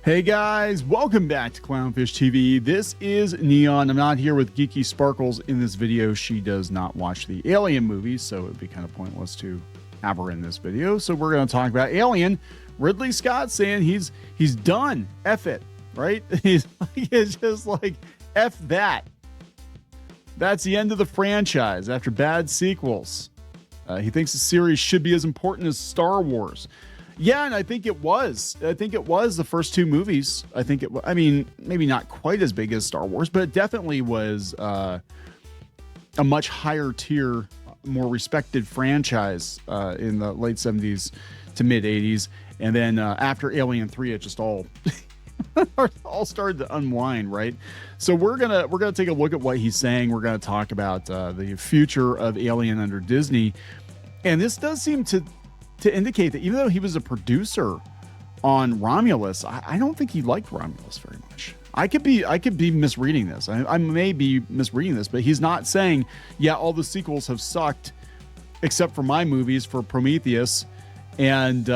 Hey guys, welcome back to Clownfish TV. This is Kneon. I'm not here with Geeky Sparkles in this video. She does not watch the Alien movies, so it would be kind of pointless to have her in this video. So we're going to talk about Alien. Ridley Scott saying he's done. F it, right? He's just like, F that. That's the end of the franchise after bad sequels. He thinks the series should be as important as Star Wars. Yeah, and I think it was. The first two movies. I mean, maybe not quite as big as Star Wars, but it definitely was a much higher tier, more respected franchise in the late 70s to mid 80s. And then after Alien 3, it just all started to unwind, right? So we're gonna take a look at what he's saying. We're gonna talk about the future of Alien under Disney, and this does seem to indicate that even though he was a producer on Romulus, I don't think he liked Romulus very much. I could be misreading this. I may be misreading this, but he's not saying, yeah, all the sequels have sucked except for my movies for Prometheus. And,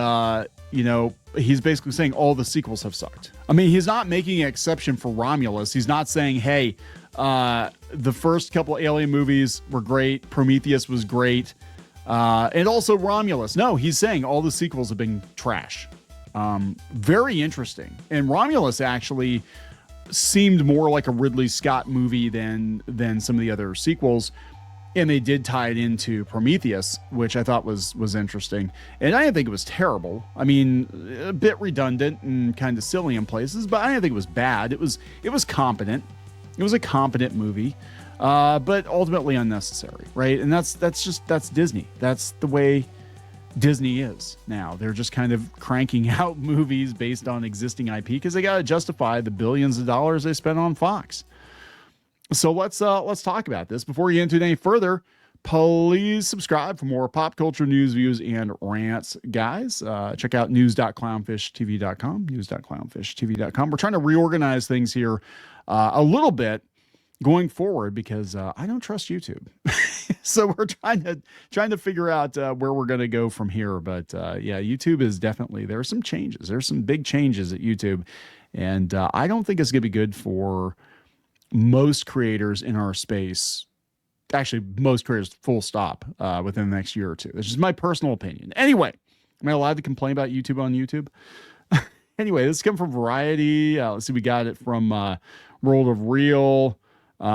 he's basically saying all the sequels have sucked. I mean, he's not making an exception for Romulus. He's not saying, hey, the first couple Alien movies were great. Prometheus was great. And also Romulus. No, he's saying all the sequels have been trash. Very interesting. And Romulus actually seemed more like a Ridley Scott movie than some of the other sequels. And they did tie it into Prometheus, which I thought was interesting. And I didn't think it was terrible. I mean, a bit redundant and kind of silly in places, but I didn't think it was bad. It was competent. It was a competent movie. But ultimately unnecessary, right? And that's Disney. That's the way Disney is now. They're just kind of cranking out movies based on existing IP because they got to justify the billions of dollars they spent on Fox. So let's talk about this. Before we get into it any further, please subscribe for more pop culture news, views, and rants, guys. Check out news.clownfishtv.com, news.clownfishtv.com. We're trying to reorganize things here a little bit going forward because I don't trust YouTube. So we're trying to figure out where we're going to go from here. But yeah, YouTube is definitely, there are some changes. There's some big changes at YouTube. And I don't think it's going to be good for most creators in our space. Actually, most creators, full stop, within the next year or two. That's just my personal opinion. Anyway, am I allowed to complain about YouTube on YouTube? Anyway, this comes from Variety. Let's see, we got it from World of Real. You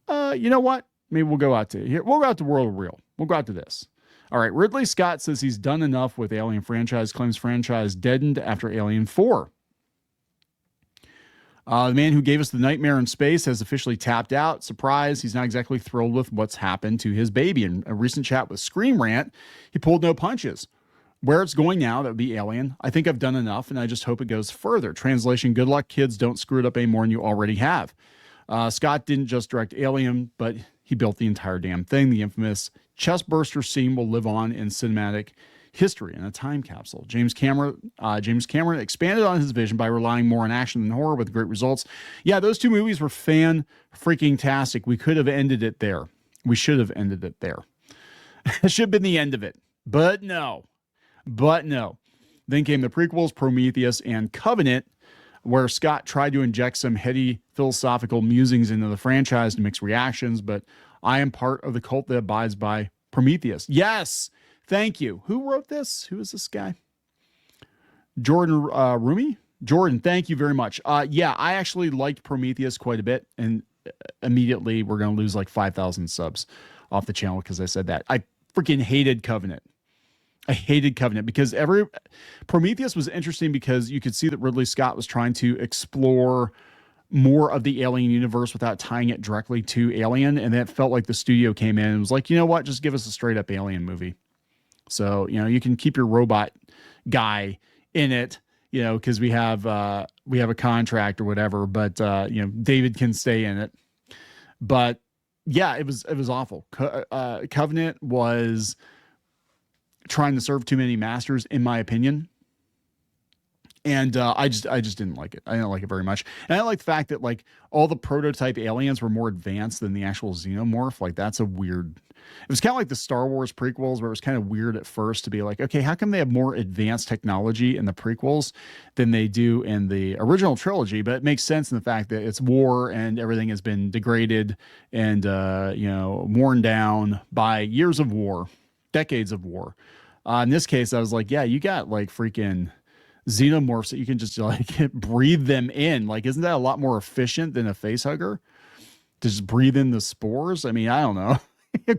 know what? Maybe we'll go out to here. We'll go out to World of Real. We'll go out to this. All right. Ridley Scott says he's done enough with Alien franchise, claims franchise deadened after Alien 4. The man who gave us the nightmare in space has officially tapped out. Surprise. He's not exactly thrilled with what's happened to his baby. In a recent chat with Scream Rant, he pulled no punches. Where it's going now, that would be Alien. I think I've done enough, and I just hope it goes further. Translation, good luck, kids. Don't screw it up any more than you already have. Scott didn't just direct Alien, but he built the entire damn thing. The infamous chestburster scene will live on in cinematic history in a time capsule. James Cameron expanded on his vision by relying more on action than horror with great results. Yeah, those two movies were fan-freaking-tastic. We could have ended it there. We should have ended it there. It should have been the end of it. But no. Then came the prequels, Prometheus and Covenant, where Scott tried to inject some heady philosophical musings into the franchise to mix reactions, but I am part of the cult that abides by Prometheus. Yes, thank you. Who wrote this? Who is this guy? Jordan Rumi? Jordan, thank you very much. Yeah, I actually liked Prometheus quite a bit, and immediately we're going to lose like 5,000 subs off the channel because I said that. I freaking hated Covenant. I hated Covenant because Prometheus was interesting because you could see that Ridley Scott was trying to explore more of the Alien universe without tying it directly to Alien. And that felt like the studio came in and was like, you know what, just give us a straight up Alien movie. So, you can keep your robot guy in it, cause we have a contract or whatever, but David can stay in it. But yeah, it was awful. Covenant was trying to serve too many masters, in my opinion. And I just didn't like it. I didn't like it very much. And I like the fact that like all the prototype aliens were more advanced than the actual xenomorph. Like that's a weird. It was kind of like the Star Wars prequels, where it was kind of weird at first to be like, okay, how come they have more advanced technology in the prequels than they do in the original trilogy? But it makes sense in the fact that it's war and everything has been degraded and worn down by years of war, decades of war. In this case, I was like, yeah, you got like freaking xenomorphs that you can just like breathe them in. Like, isn't that a lot more efficient than a face hugger to just breathe in the spores? I mean, I don't know.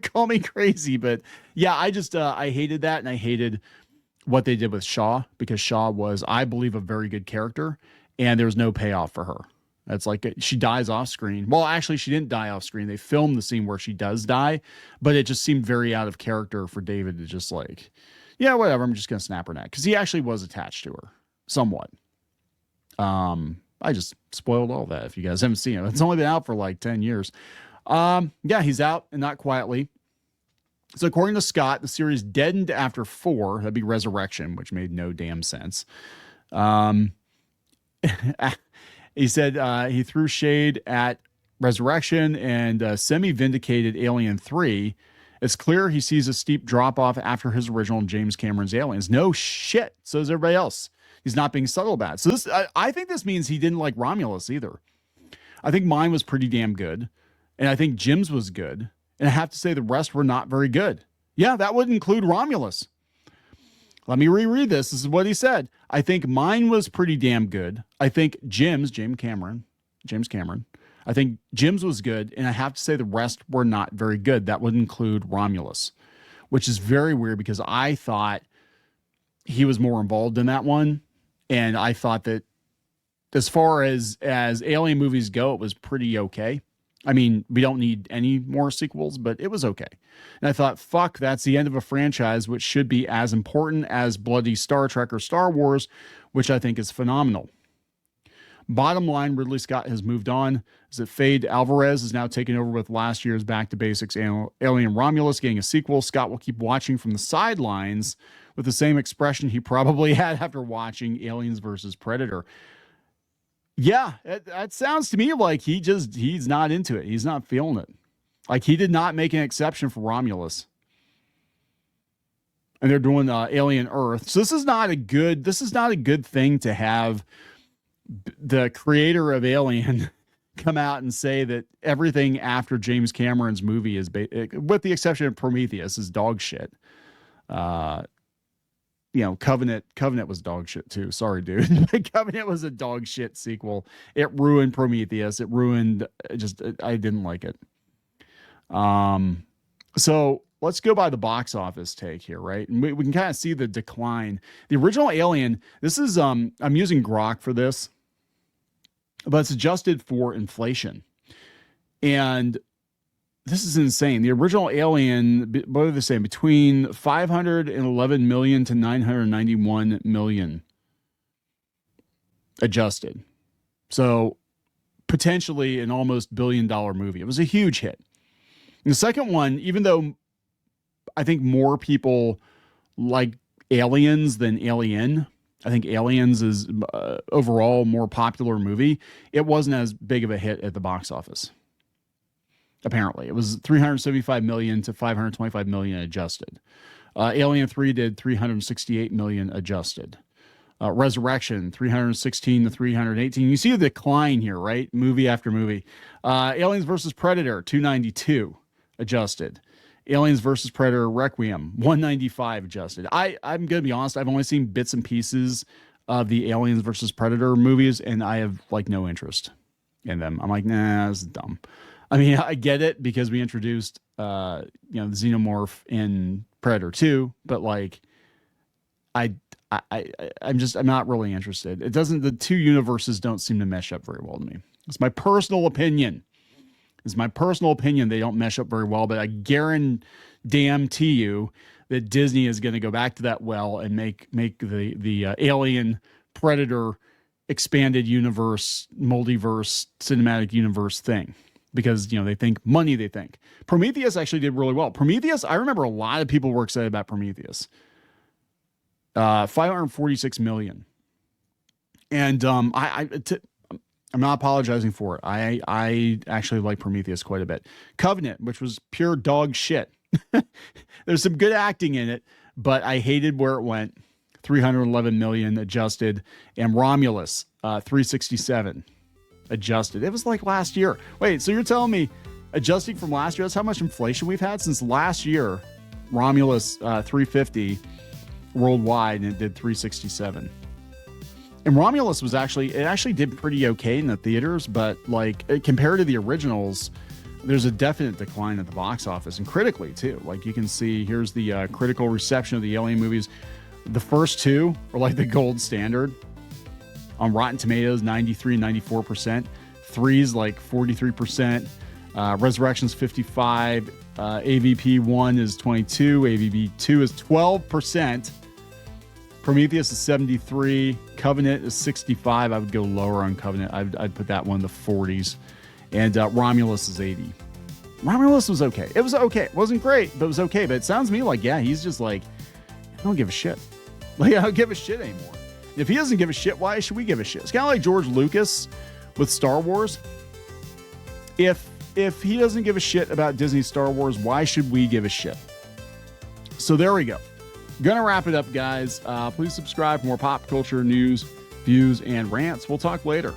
Call me crazy, but yeah, I hated that. And I hated what they did with Shaw, because Shaw was, I believe, a very good character and there was no payoff for her. That's like, she dies off screen. Well, actually she didn't die off screen. They filmed the scene where she does die, but it just seemed very out of character for David to just like, yeah, whatever, I'm just going to snap her neck. Because he actually was attached to her somewhat. I just spoiled all that if you guys haven't seen it. It's only been out for like 10 years. Yeah, he's out, and not quietly. So according to Scott, the series deadened after 4. That'd be Resurrection, which made no damn sense. He said he threw shade at Resurrection and semi-vindicated Alien 3. It's clear he sees a steep drop-off after his original James Cameron's Aliens. No shit. So does everybody else. He's not being subtle about it. So this, I think this means he didn't like Romulus either. I think mine was pretty damn good. And I think Jim's was good. And I have to say the rest were not very good. Yeah, that would include Romulus. Let me reread this. This is what he said. I think mine was pretty damn good. I think James Cameron. I think Jim's was good, and I have to say the rest were not very good. That would include Romulus, which is very weird because I thought he was more involved in that one, and I thought that as far as alien movies go, it was pretty okay. I mean, we don't need any more sequels, but it was okay. And I thought, fuck, that's the end of a franchise which should be as important as bloody Star Trek or Star Wars, which I think is phenomenal. Bottom line, Ridley Scott has moved on. Is that Fade Alvarez is now taking over with last year's Back to Basics Alien Romulus, getting a sequel. Scott will keep watching from the sidelines with the same expression he probably had after watching Aliens versus Predator. Yeah, that sounds to me like he's not into it. He's not feeling it. Like he did not make an exception for Romulus. And they're doing Alien Earth. So this is not a good thing to have the creator of Alien come out and say that everything after James Cameron's movie is, with the exception of Prometheus, is dog shit. Covenant was dog shit too. Sorry, dude. Covenant was a dog shit sequel. It ruined Prometheus. It ruined I didn't like it. So let's go by the box office take here, right? And we can kind of see the decline. The original Alien, this is, I'm using Grok for this, but it's adjusted for inflation. And this is insane. The original Alien, what are they saying? Between 511 million to 991 million adjusted. So potentially an almost $1 billion movie. It was a huge hit. And the second one, even though I think more people like Aliens than Alien, I think Aliens is overall a more popular movie. It wasn't as big of a hit at the box office. Apparently, it was 375 million to 525 million adjusted. Alien 3 did 368 million adjusted. Resurrection 316 to 318. You see the decline here, right? Movie after movie. Aliens versus Predator 292 adjusted. Aliens versus Predator Requiem 195 adjusted. I'm gonna be honest, I've only seen bits and pieces of the Aliens versus Predator movies, and I have like no interest in them. I'm like, nah, this is dumb. I mean, I get it because we introduced the xenomorph in Predator 2, but like I'm not really interested. The two universes don't seem to mesh up very well to me. It's my personal opinion. They don't mesh up very well, but I guarantee you that Disney is going to go back to that well and make the Alien Predator expanded universe, multiverse, cinematic universe thing. Because, they think money, Prometheus actually did really well. Prometheus, I remember a lot of people were excited about Prometheus. 546 million. And I'm not apologizing for it. I actually like Prometheus quite a bit. Covenant, which was pure dog shit. There's some good acting in it, but I hated where it went. 311 million adjusted, and Romulus 367 adjusted. It was like last year. Wait, so you're telling me adjusting from last year, that's how much inflation we've had since last year? Romulus 350 worldwide, and it did 367. And Romulus was actually did pretty okay in the theaters, but like compared to the originals, there's a definite decline at the box office, and critically too. Like you can see, here's the critical reception of the Alien movies. The first two are like the gold standard. On Rotten Tomatoes, 93 and 94%. Three's like 43%. Resurrection's 55. AVP 1 is 22. AVP 2 is 12%. Prometheus is 73. Covenant is 65. I would go lower on Covenant. I'd put that one in the 40s. And Romulus is 80. Romulus was okay. It was okay. It wasn't great, but it was okay. But it sounds to me like, yeah, he's just like, I don't give a shit. Like, I don't give a shit anymore. If he doesn't give a shit, why should we give a shit? It's kind of like George Lucas with Star Wars. If he doesn't give a shit about Disney's Star Wars, why should we give a shit? So there we go. Gonna wrap it up, guys. Please subscribe for more pop culture news, views, and rants. We'll talk later.